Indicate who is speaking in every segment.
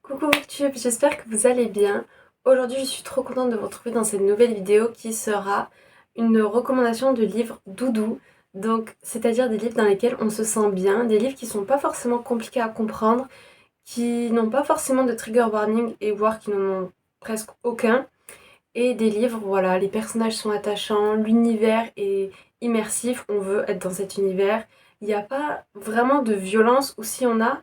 Speaker 1: Coucou YouTube, j'espère que vous allez bien. Aujourd'hui, je suis trop contente de vous retrouver dans cette nouvelle vidéo qui sera une recommandation de livres doudou. Donc, c'est-à-dire des livres dans lesquels on se sent bien, des livres qui sont pas forcément compliqués à comprendre, qui n'ont pas forcément de trigger warning et voire qui n'en ont presque aucun. Et des livres, voilà, les personnages sont attachants, l'univers est immersif, on veut être dans cet univers. Il n'y a pas vraiment de violence, ou si on a,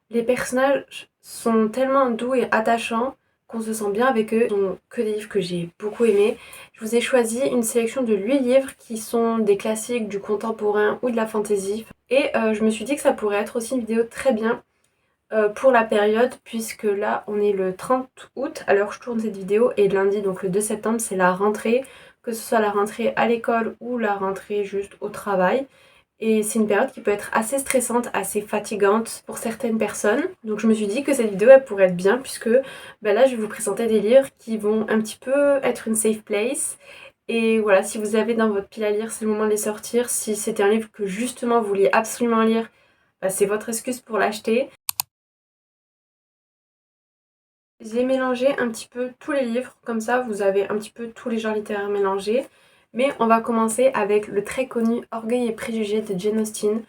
Speaker 1: les personnages sont tellement doux et attachants qu'on se sent bien avec eux. Ce sont que des livres que j'ai beaucoup aimés. Je vous ai choisi une sélection de 8 livres qui sont des classiques du contemporain ou de la fantasy. Et je me suis dit que ça pourrait être aussi une vidéo très bien pour la période, puisque là on est le 30 août alors je tourne cette vidéo et lundi donc le 2 septembre c'est la rentrée, que ce soit la rentrée à l'école ou la rentrée juste au travail. Et c'est une période qui peut être assez stressante, assez fatigante pour certaines personnes. Donc je me suis dit que cette vidéo elle pourrait être bien puisque là je vais vous présenter des livres qui vont un petit peu être une safe place. Et voilà, si vous avez dans votre pile à lire, c'est le moment de les sortir. Si c'était un livre que justement vous vouliez absolument lire, c'est votre excuse pour l'acheter. J'ai mélangé un petit peu tous les livres, comme ça vous avez un petit peu tous les genres littéraires mélangés. Mais on va commencer avec le très connu Orgueil et Préjugés de Jane Austen,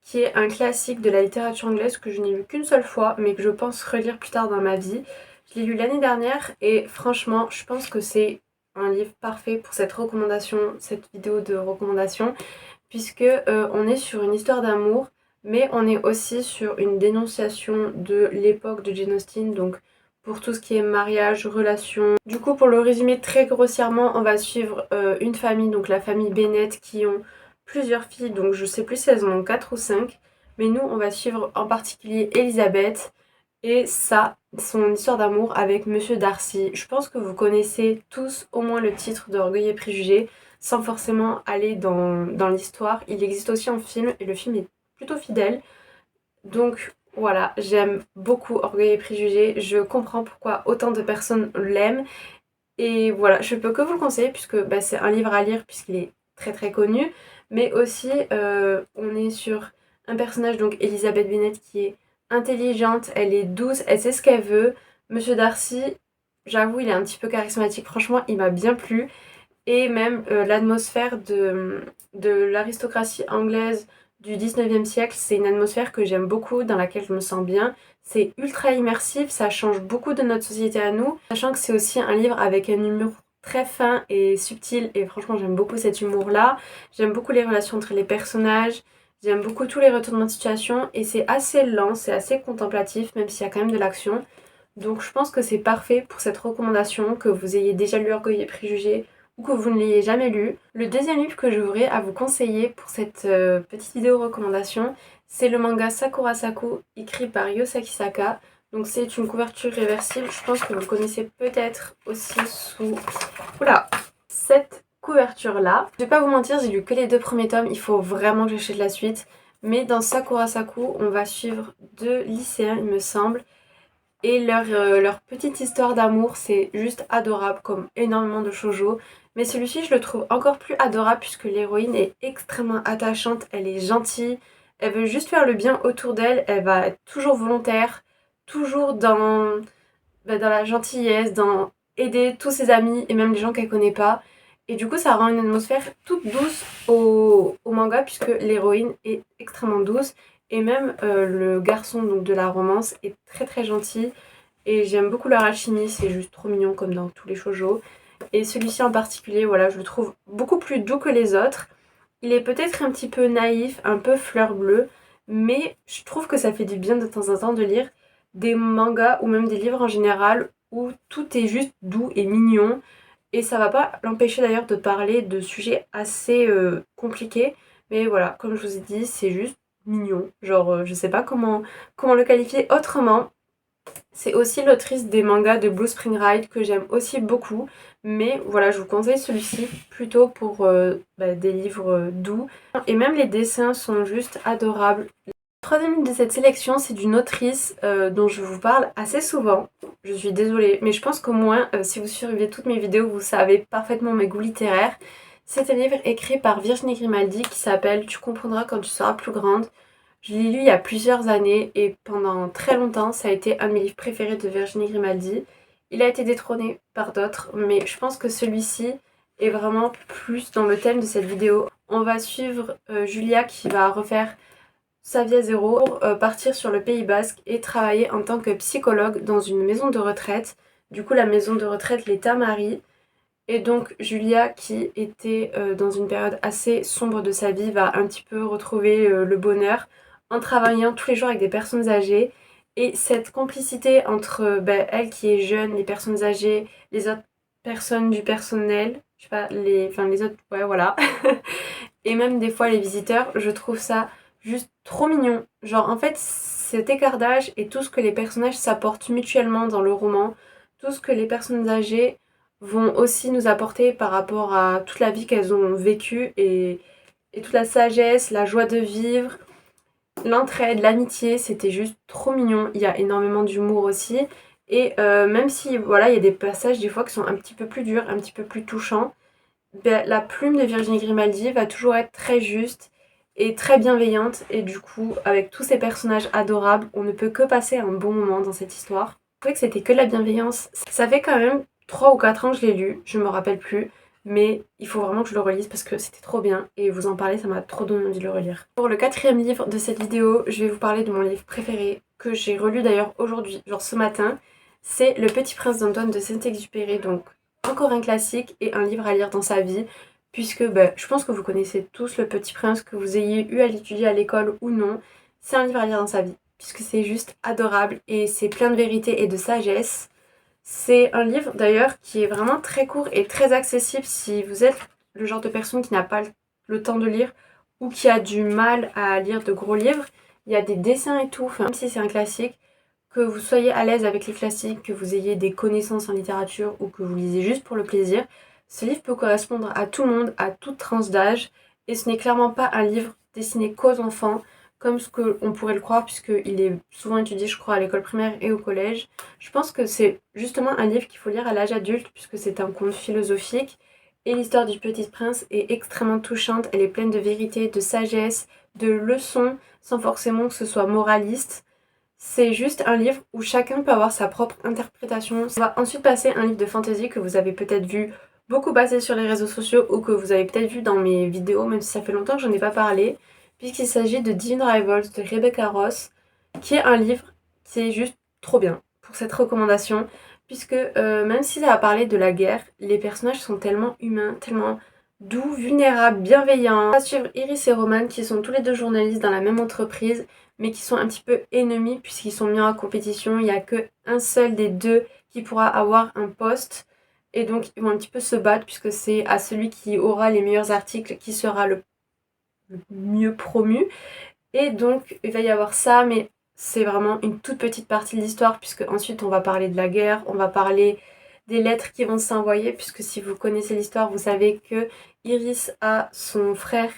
Speaker 1: qui est un classique de la littérature anglaise que je n'ai lu qu'une seule fois, mais que je pense relire plus tard dans ma vie. Je l'ai lu l'année dernière et franchement, je pense que c'est un livre parfait pour cette recommandation, cette vidéo de recommandation, puisque on est sur une histoire d'amour, mais on est aussi sur une dénonciation de l'époque de Jane Austen, donc pour tout ce qui est mariage, relation. Du coup, pour le résumer très grossièrement, on va suivre une famille, donc la famille Bennett, qui ont plusieurs filles, donc je sais plus si elles en ont 4 ou 5, mais nous, on va suivre en particulier Elisabeth et son histoire d'amour avec Monsieur Darcy. Je pense que vous connaissez tous au moins le titre d'Orgueil et Préjugés, sans forcément aller dans l'histoire. Il existe aussi un film, et le film est plutôt fidèle. Donc voilà, j'aime beaucoup Orgueil et Préjugés, je comprends pourquoi autant de personnes l'aiment. Et voilà, je peux que vous le conseiller puisque c'est un livre à lire puisqu'il est très très connu. Mais aussi, on est sur un personnage, donc Elizabeth Bennet, qui est intelligente, elle est douce, elle sait ce qu'elle veut. Monsieur Darcy, j'avoue, il est un petit peu charismatique, franchement, il m'a bien plu. Et même l'atmosphère de l'aristocratie anglaise du 19e siècle, c'est une atmosphère que j'aime beaucoup, dans laquelle je me sens bien. C'est ultra immersif, ça change beaucoup de notre société à nous, sachant que c'est aussi un livre avec un humour très fin et subtil, et franchement j'aime beaucoup cet humour-là. J'aime beaucoup les relations entre les personnages, j'aime beaucoup tous les retournements de situation, et c'est assez lent, c'est assez contemplatif, même s'il y a quand même de l'action. Donc je pense que c'est parfait pour cette recommandation, que vous ayez déjà lu Orgueil et Préjugés, ou que vous ne l'ayez jamais lu. Le deuxième livre que j'aurais à vous conseiller pour cette petite vidéo recommandation, c'est le manga Sakura Saku, écrit par Yosaki Saka. Donc c'est une couverture réversible, je pense que vous le connaissez peut-être aussi sous... Oula, cette couverture-là. Je vais pas vous mentir, j'ai lu que les 2 premiers tomes, il faut vraiment que j'achète la suite. Mais dans Sakura Saku, on va suivre 2 lycéens, il me semble. Et leur petite histoire d'amour, c'est juste adorable, comme énormément de shoujo. Mais celui-ci, je le trouve encore plus adorable puisque l'héroïne est extrêmement attachante, elle est gentille, elle veut juste faire le bien autour d'elle, elle va être toujours volontaire, toujours dans la gentillesse, dans aider tous ses amis et même les gens qu'elle connaît pas. Et du coup, ça rend une atmosphère toute douce au manga puisque l'héroïne est extrêmement douce. Et même le garçon donc, de la romance est très très gentil. Et j'aime beaucoup leur alchimie, c'est juste trop mignon comme dans tous les shoujo. Et celui-ci en particulier, voilà, je le trouve beaucoup plus doux que les autres. Il est peut-être un petit peu naïf, un peu fleur bleue, mais je trouve que ça fait du bien de temps en temps de lire des mangas ou même des livres en général où tout est juste doux et mignon. Et ça va pas l'empêcher d'ailleurs de parler de sujets assez compliqués. Mais voilà, comme je vous ai dit, c'est juste mignon. Genre, je sais pas comment le qualifier autrement. C'est aussi l'autrice des mangas de Blue Spring Ride que j'aime aussi beaucoup. Mais voilà, je vous conseille celui-ci plutôt pour des livres doux. Et même les dessins sont juste adorables. Le troisième livre de cette sélection, c'est d'une autrice dont je vous parle assez souvent. Je suis désolée, mais je pense qu'au moins, si vous suivez toutes mes vidéos, vous savez parfaitement mes goûts littéraires. C'est un livre écrit par Virginie Grimaldi qui s'appelle « Tu comprendras quand tu seras plus grande ». Je l'ai lu il y a plusieurs années et pendant très longtemps ça a été un de mes livres préférés de Virginie Grimaldi. Il a été détrôné par d'autres, mais je pense que celui-ci est vraiment plus dans le thème de cette vidéo. On va suivre Julia qui va refaire sa vie à zéro pour partir sur le Pays Basque et travailler en tant que psychologue dans une maison de retraite. Du coup, la maison de retraite, les Tamaris. Et donc, Julia, qui était dans une période assez sombre de sa vie, va un petit peu retrouver le bonheur en travaillant tous les jours avec des personnes âgées. Et cette complicité entre elle qui est jeune, les personnes âgées, les autres personnes du personnel, je sais pas, les autres, ouais, voilà. Et même des fois les visiteurs, je trouve ça juste trop mignon. Genre en fait cet écart d'âge et tout ce que les personnages s'apportent mutuellement dans le roman, tout ce que les personnes âgées vont aussi nous apporter par rapport à toute la vie qu'elles ont vécue et toute la sagesse, la joie de vivre, l'entraide, l'amitié, c'était juste trop mignon. Il y a énormément d'humour aussi. Et même si voilà, il y a des passages des fois qui sont un petit peu plus durs, un petit peu plus touchants, la plume de Virginie Grimaldi va toujours être très juste et très bienveillante et du coup avec tous ces personnages adorables on ne peut que passer un bon moment dans cette histoire. Je trouvais que c'était que de la bienveillance. Ça fait quand même 3 ou 4 ans que je l'ai lu, je me rappelle plus, mais il faut vraiment que je le relise parce que c'était trop bien et vous en parler ça m'a trop donné envie de le relire. Pour le 4e livre de cette vidéo, je vais vous parler de mon livre préféré que j'ai relu d'ailleurs aujourd'hui, genre ce matin. C'est Le Petit Prince d'Antoine de Saint-Exupéry, donc encore un classique et un livre à lire dans sa vie, puisque je pense que vous connaissez tous Le Petit Prince, que vous ayez eu à l'étudier à l'école ou non. C'est un livre à lire dans sa vie, puisque c'est juste adorable et c'est plein de vérité et de sagesse. C'est un livre d'ailleurs qui est vraiment très court et très accessible si vous êtes le genre de personne qui n'a pas le temps de lire ou qui a du mal à lire de gros livres. Il y a des dessins et tout, enfin, même si c'est un classique, que vous soyez à l'aise avec les classiques, que vous ayez des connaissances en littérature ou que vous lisez juste pour le plaisir, ce livre peut correspondre à tout le monde, à toute tranche d'âge, et ce n'est clairement pas un livre destiné qu'aux enfants, comme ce qu'on pourrait le croire, puisqu'il est souvent étudié, je crois, à l'école primaire et au collège. Je pense que c'est justement un livre qu'il faut lire à l'âge adulte, puisque c'est un conte philosophique, et l'histoire du Petit Prince est extrêmement touchante, elle est pleine de vérité, de sagesse, de leçons, sans forcément que ce soit moraliste. C'est juste un livre où chacun peut avoir sa propre interprétation. On va ensuite passer à un livre de fantasy que vous avez peut-être vu beaucoup passer sur les réseaux sociaux ou que vous avez peut-être vu dans mes vidéos, même si ça fait longtemps que j'en ai pas parlé, puisqu'il s'agit de Divine Rivals de Rebecca Ross, qui est un livre qui est juste trop bien pour cette recommandation, puisque même si ça va parler de la guerre, les personnages sont tellement humains, tellement doux, vulnérables, bienveillants. On va suivre Iris et Roman qui sont tous les deux journalistes dans la même entreprise mais qui sont un petit peu ennemis puisqu'ils sont mis en compétition. Il n'y a qu'un seul des deux qui pourra avoir un poste et donc ils vont un petit peu se battre puisque c'est à celui qui aura les meilleurs articles qui sera le mieux promu. Et donc il va y avoir ça, mais c'est vraiment une toute petite partie de l'histoire puisque ensuite on va parler de la guerre, on va parler des lettres qui vont s'envoyer puisque si vous connaissez l'histoire, vous savez que Iris a son frère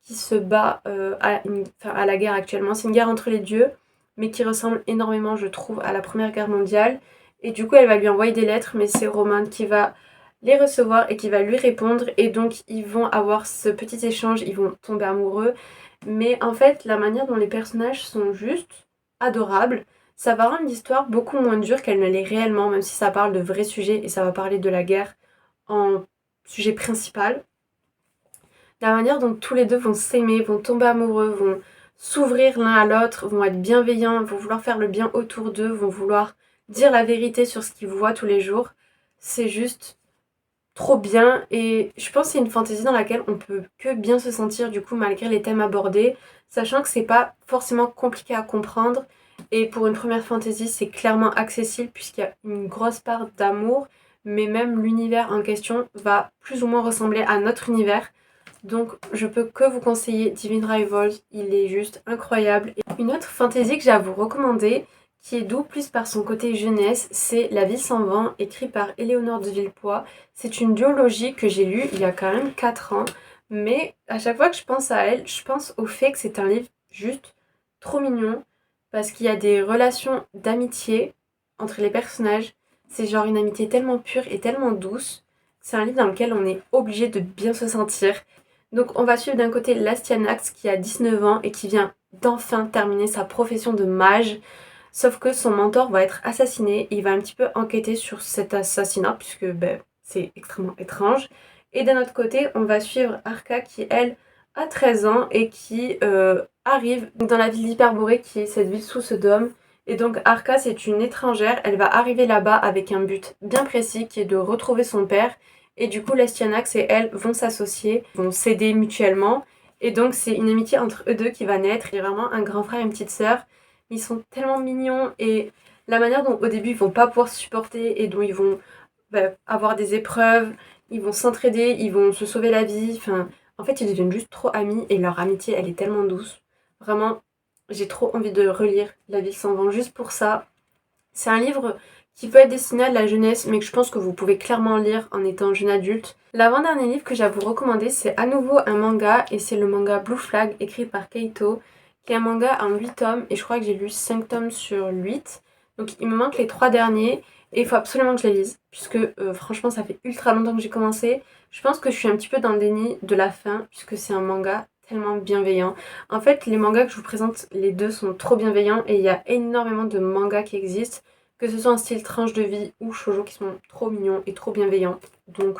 Speaker 1: qui se bat à la guerre actuellement. C'est une guerre entre les dieux, mais qui ressemble énormément, je trouve, à la Première Guerre mondiale. Et du coup, elle va lui envoyer des lettres, mais c'est Roman qui va les recevoir et qui va lui répondre. Et donc, ils vont avoir ce petit échange, ils vont tomber amoureux. Mais en fait, la manière dont les personnages sont juste adorables, ça va rendre l'histoire beaucoup moins dure qu'elle ne l'est réellement, même si ça parle de vrais sujets et ça va parler de la guerre en sujet principal. La manière dont tous les deux vont s'aimer, vont tomber amoureux, vont s'ouvrir l'un à l'autre, vont être bienveillants, vont vouloir faire le bien autour d'eux, vont vouloir dire la vérité sur ce qu'ils voient tous les jours, c'est juste trop bien et je pense que c'est une fantaisie dans laquelle on peut que bien se sentir du coup malgré les thèmes abordés, sachant que c'est pas forcément compliqué à comprendre et pour une première fantaisie c'est clairement accessible puisqu'il y a une grosse part d'amour mais même l'univers en question va plus ou moins ressembler à notre univers. Donc je peux que vous conseiller Divine Rivals, il est juste incroyable. Et une autre fantasy que j'ai à vous recommander, qui est doux plus par son côté jeunesse, c'est La vie sans vent, écrit par Éléonore de Villepoix. C'est une duologie que j'ai lue il y a quand même 4 ans, mais à chaque fois que je pense à elle, je pense au fait que c'est un livre juste trop mignon, parce qu'il y a des relations d'amitié entre les personnages. C'est genre une amitié tellement pure et tellement douce. C'est un livre dans lequel on est obligé de bien se sentir. Donc on va suivre d'un côté Lastianax qui a 19 ans et qui vient d'enfin terminer sa profession de mage. Sauf que son mentor va être assassiné, il va un petit peu enquêter sur cet assassinat puisque c'est extrêmement étrange. Et d'un autre côté, on va suivre Arca qui, elle, a 13 ans et qui arrive dans la ville d'Hyperborée qui est cette ville sous ce dôme. Et donc Arca, c'est une étrangère, elle va arriver là-bas avec un but bien précis qui est de retrouver son père. Et du coup, Lastianax et elle vont s'associer, vont s'aider mutuellement. Et donc c'est une amitié entre eux deux qui va naître. Il y a vraiment un grand frère et une petite sœur. Ils sont tellement mignons et la manière dont au début ils vont pas pouvoir se supporter et dont ils vont avoir des épreuves, ils vont s'entraider, ils vont se sauver la vie. Enfin, en fait, ils deviennent juste trop amis et leur amitié, elle est tellement douce. Vraiment, j'ai trop envie de relire La vie qui s'en vend juste pour ça. C'est un livre qui peut être destiné à de la jeunesse, mais que je pense que vous pouvez clairement lire en étant jeune adulte. L'avant-dernier livre que j'ai à vous recommander, c'est à nouveau un manga, et c'est le manga Blue Flag, écrit par Keito, qui est un manga en 8 tomes, et je crois que j'ai lu 5 tomes sur 8. Donc il me manque les 3 derniers, et il faut absolument que je les lise, puisque franchement ça fait ultra longtemps que j'ai commencé. Je pense que je suis un petit peu dans le déni de la fin, puisque c'est un manga tellement bienveillant. En fait, les mangas que je vous présente, les deux sont trop bienveillants, et il y a énormément de mangas qui existent, que ce soit en style tranche de vie ou shoujo, qui sont trop mignons et trop bienveillants. Donc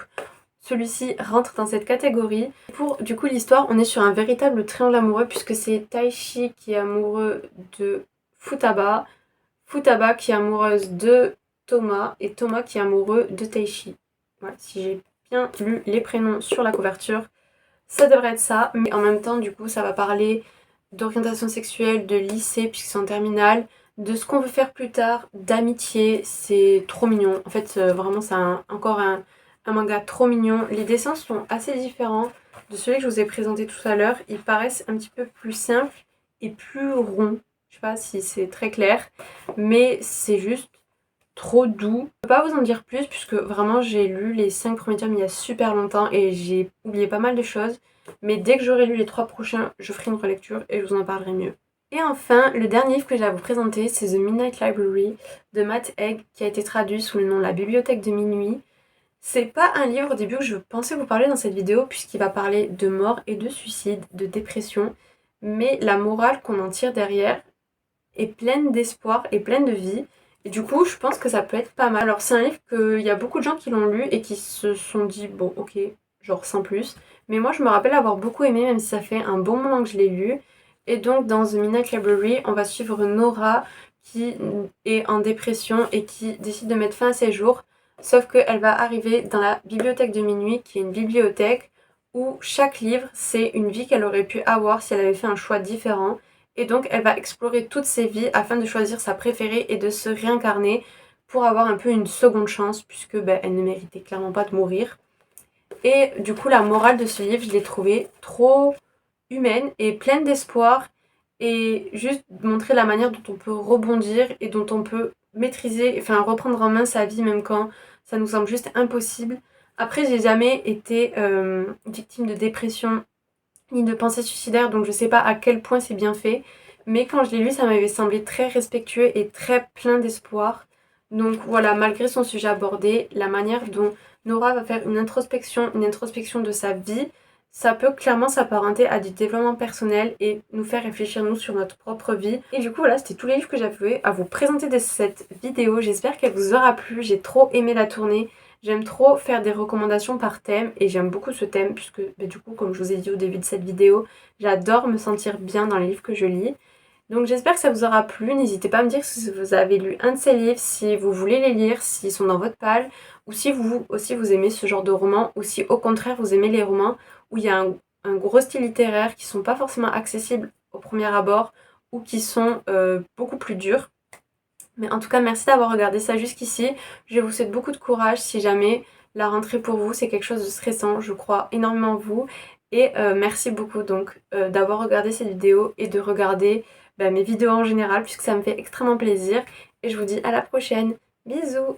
Speaker 1: celui-ci rentre dans cette catégorie. Pour du coup l'histoire, on est sur un véritable triangle amoureux puisque c'est Taishi qui est amoureux de Futaba, Futaba qui est amoureuse de Thomas et Thomas qui est amoureux de Taishi. Voilà, si j'ai bien lu les prénoms sur la couverture, ça devrait être ça. Mais en même temps, du coup, ça va parler d'orientation sexuelle, de lycée puisque c'est en terminale, de ce qu'on veut faire plus tard, d'amitié. C'est trop mignon. En fait, vraiment, c'est encore un manga trop mignon. Les dessins sont assez différents de celui que je vous ai présenté tout à l'heure. Ils paraissent un petit peu plus simples et plus ronds. Je sais pas si c'est très clair, mais c'est juste trop doux. Je peux pas vous en dire plus puisque vraiment j'ai lu les 5 premiers tomes il y a super longtemps et j'ai oublié pas mal de choses. Mais dès que j'aurai lu les 3 prochains, je ferai une relecture et je vous en parlerai mieux. Et enfin, le dernier livre que j'ai à vous présenter, c'est The Midnight Library de Matt Haig qui a été traduit sous le nom La Bibliothèque de Minuit. C'est pas un livre au début que je pensais vous parler dans cette vidéo puisqu'il va parler de mort et de suicide, de dépression, mais la morale qu'on en tire derrière est pleine d'espoir et pleine de vie. Et du coup, je pense que ça peut être pas mal. Alors, c'est un livre qu'il y a beaucoup de gens qui l'ont lu et qui se sont dit, bon, ok, genre sans plus. Mais moi, je me rappelle avoir beaucoup aimé, même si ça fait un bon moment que je l'ai lu. Et donc, dans The Midnight Library, on va suivre Nora qui est en dépression et qui décide de mettre fin à ses jours. Sauf qu'elle va arriver dans la bibliothèque de minuit, qui est une bibliothèque où chaque livre, c'est une vie qu'elle aurait pu avoir si elle avait fait un choix différent. Et donc, elle va explorer toutes ses vies afin de choisir sa préférée et de se réincarner pour avoir un peu une seconde chance, puisque elle ne méritait clairement pas de mourir. Et du coup, la morale de ce livre, je l'ai trouvée trop humaine et pleine d'espoir, et juste montrer la manière dont on peut rebondir et dont on peut maîtriser, enfin reprendre en main sa vie même quand ça nous semble juste impossible. Après, j'ai jamais été victime de dépression ni de pensée suicidaire, donc je sais pas à quel point c'est bien fait, mais quand je l'ai lu, ça m'avait semblé très respectueux et très plein d'espoir. Donc voilà, malgré son sujet abordé, la manière dont Nora va faire une introspection de sa vie, ça peut clairement s'apparenter à du développement personnel et nous faire réfléchir nous sur notre propre vie. Et du coup voilà, c'était tous les livres que j'avais à vous présenter de cette vidéo. J'espère qu'elle vous aura plu, j'ai trop aimé la tournée. J'aime trop faire des recommandations par thème et j'aime beaucoup ce thème puisque du coup, comme je vous ai dit au début de cette vidéo, j'adore me sentir bien dans les livres que je lis. Donc j'espère que ça vous aura plu. N'hésitez pas à me dire si vous avez lu un de ces livres, si vous voulez les lire, s'ils sont dans votre palle, ou si vous aussi vous aimez ce genre de romans, ou si au contraire vous aimez les romans où il y a un gros style littéraire qui sont pas forcément accessibles au premier abord ou qui sont beaucoup plus durs. Mais en tout cas, merci d'avoir regardé ça jusqu'ici. Je vous souhaite beaucoup de courage si jamais la rentrée pour vous, c'est quelque chose de stressant. Je crois énormément en vous. Et merci beaucoup donc d'avoir regardé cette vidéo et de regarder mes vidéos en général puisque ça me fait extrêmement plaisir. Et je vous dis à la prochaine. Bisous!